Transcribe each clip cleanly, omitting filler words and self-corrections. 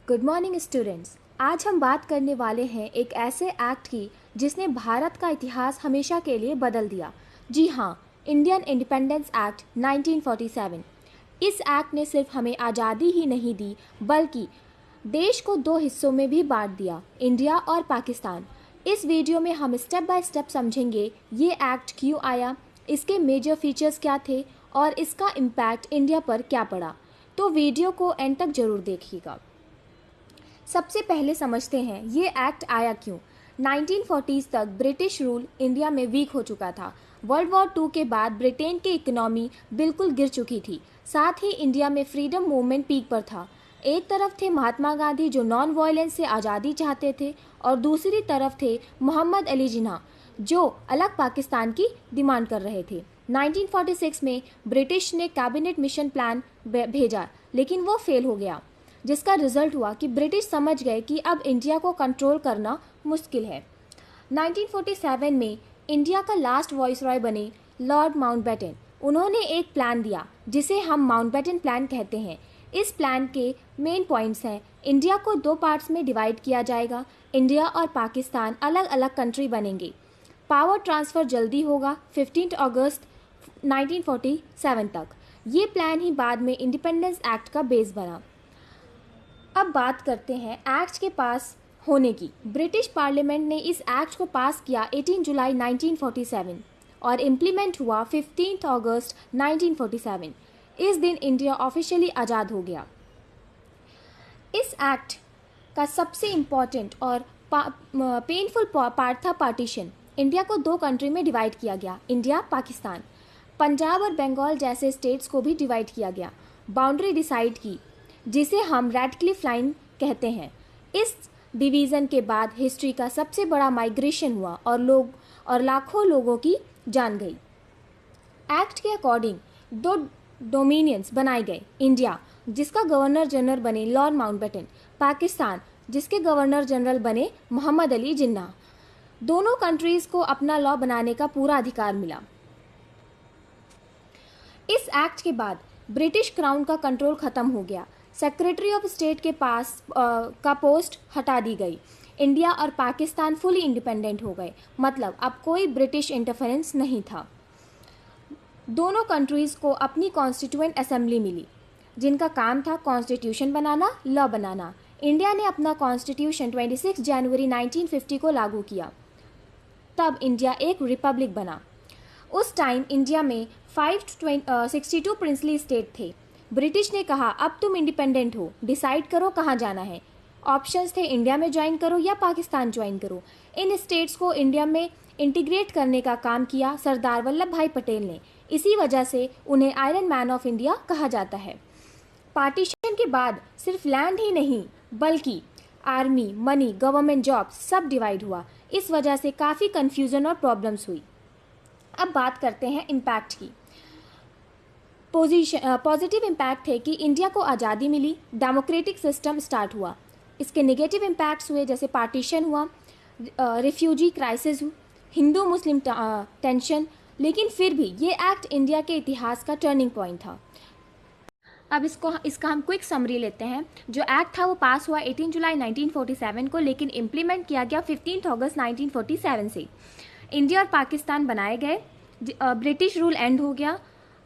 Good morning students. आज हम बात करने वाले हैं एक ऐसे एक्ट की जिसने भारत का इतिहास हमेशा के लिए बदल दिया। जी हाँ, इंडियन इंडिपेंडेंस एक्ट 1947। इस एक्ट ने सिर्फ हमें आज़ादी ही नहीं दी बल्कि देश को दो हिस्सों में भी बांट दिया, इंडिया और पाकिस्तान। इस वीडियो में हम स्टेप बाय स्टेप समझेंगे ये एक्ट क्यों आया, इसके मेजर फीचर्स क्या थे और इसका इम्पैक्ट इंडिया पर क्या पड़ा। तो वीडियो को एंड तक जरूर देखिएगा। सबसे पहले समझते हैं ये एक्ट आया क्यों। 1940s तक ब्रिटिश रूल इंडिया में वीक हो चुका था। वर्ल्ड वॉर 2 के बाद ब्रिटेन की इकोनॉमी बिल्कुल गिर चुकी थी। साथ ही इंडिया में फ्रीडम मूवमेंट पीक पर था। एक तरफ थे महात्मा गांधी जो नॉन वायलेंस से आज़ादी चाहते थे और दूसरी तरफ थे मोहम्मद अली जिन्ना जो अलग पाकिस्तान की डिमांड कर रहे थे। 1946 में ब्रिटिश ने कैबिनेट मिशन प्लान भेजा लेकिन वो फेल हो गया, जिसका रिजल्ट हुआ कि ब्रिटिश समझ गए कि अब इंडिया को कंट्रोल करना मुश्किल है। 1947 में इंडिया का लास्ट वाइसरॉय बने लॉर्ड माउंटबेटन। उन्होंने एक प्लान दिया जिसे हम माउंटबेटन प्लान कहते हैं। इस प्लान के मेन पॉइंट्स हैं, इंडिया को दो पार्ट्स में डिवाइड किया जाएगा, इंडिया और पाकिस्तान अलग अलग कंट्री बनेंगे, पावर ट्रांसफ़र जल्दी होगा 15 अगस्त 1947 तक। ये प्लान ही बाद में इंडिपेंडेंस एक्ट का बेस बना। अब बात करते हैं एक्ट के पास होने की। ब्रिटिश पार्लियामेंट ने इस एक्ट को पास किया 18 जुलाई 1947 और इम्प्लीमेंट हुआ 15 अगस्त 1947। इस दिन इंडिया ऑफिशियली आज़ाद हो गया। इस एक्ट का सबसे इम्पॉर्टेंट और पेनफुल पार्ट था पार्टीशन। इंडिया को दो कंट्री में डिवाइड किया गया, इंडिया पाकिस्तान। पंजाब और बंगाल जैसे स्टेट्स को भी डिवाइड किया गया। बाउंड्री डिसाइड की जिसे हम रैडक्लिफ लाइन कहते हैं। इस डिवीज़न के बाद हिस्ट्री का सबसे बड़ा माइग्रेशन हुआ और लाखों लोगों की जान गई। एक्ट के अकॉर्डिंग दो डोमिनियंस बनाए गए, इंडिया जिसका गवर्नर जनरल बने लॉर्ड माउंटबेटन, पाकिस्तान जिसके गवर्नर जनरल बने मोहम्मद अली जिन्ना। दोनों कंट्रीज़ को अपना लॉ बनाने का पूरा अधिकार मिला। इस एक्ट के बाद ब्रिटिश क्राउन का कंट्रोल खत्म हो गया। सेक्रेटरी ऑफ स्टेट के पास का पोस्ट हटा दी गई। इंडिया और पाकिस्तान फुली इंडिपेंडेंट हो गए, मतलब अब कोई ब्रिटिश इंटरफेरेंस नहीं था। दोनों कंट्रीज़ को अपनी कॉन्स्टिट्यूएंट असेंबली मिली जिनका काम था कॉन्स्टिट्यूशन बनाना, लॉ बनाना। इंडिया ने अपना कॉन्स्टिट्यूशन 26 जनवरी 1950 को लागू किया। तब इंडिया एक रिपब्लिक बना। उस टाइम इंडिया में 62 प्रिंसली स्टेट थे। ब्रिटिश ने कहा अब तुम इंडिपेंडेंट हो, डिसाइड करो कहाँ जाना है। ऑप्शंस थे इंडिया में ज्वाइन करो या पाकिस्तान ज्वाइन करो। इन स्टेट्स को इंडिया में इंटीग्रेट करने का काम किया सरदार वल्लभ भाई पटेल ने। इसी वजह से उन्हें आयरन मैन ऑफ इंडिया कहा जाता है। पार्टीशन के बाद सिर्फ लैंड ही नहीं बल्कि आर्मी, मनी, गवर्नमेंट जॉब्स सब डिवाइड हुआ। इस वजह से काफ़ी कन्फ्यूज़न और प्रॉब्लम्स हुई। अब बात करते हैं इम्पैक्ट की। पॉजिटिव इम्पैक्ट है कि इंडिया को आज़ादी मिली, डेमोक्रेटिक सिस्टम स्टार्ट हुआ। इसके नेगेटिव इम्पैक्ट्स हुए जैसे पार्टीशन हुआ, रिफ्यूजी क्राइसिस, हिंदू मुस्लिम टेंशन। लेकिन फिर भी ये एक्ट इंडिया के इतिहास का टर्निंग पॉइंट था। अब इसका हम क्विक समरी लेते हैं। जो एक्ट था वो पास हुआ 18 जुलाई 1947 को, लेकिन इम्प्लीमेंट किया गया 15 अगस्त 1947 से। इंडिया और पाकिस्तान बनाए गए, ब्रिटिश रूल एंड हो गया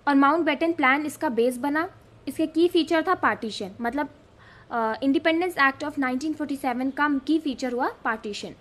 और माउंटबेटन प्लान इसका बेस बना। इसके की फीचर था पार्टीशन, मतलब इंडिपेंडेंस एक्ट ऑफ 1947 का की फीचर हुआ पार्टीशन।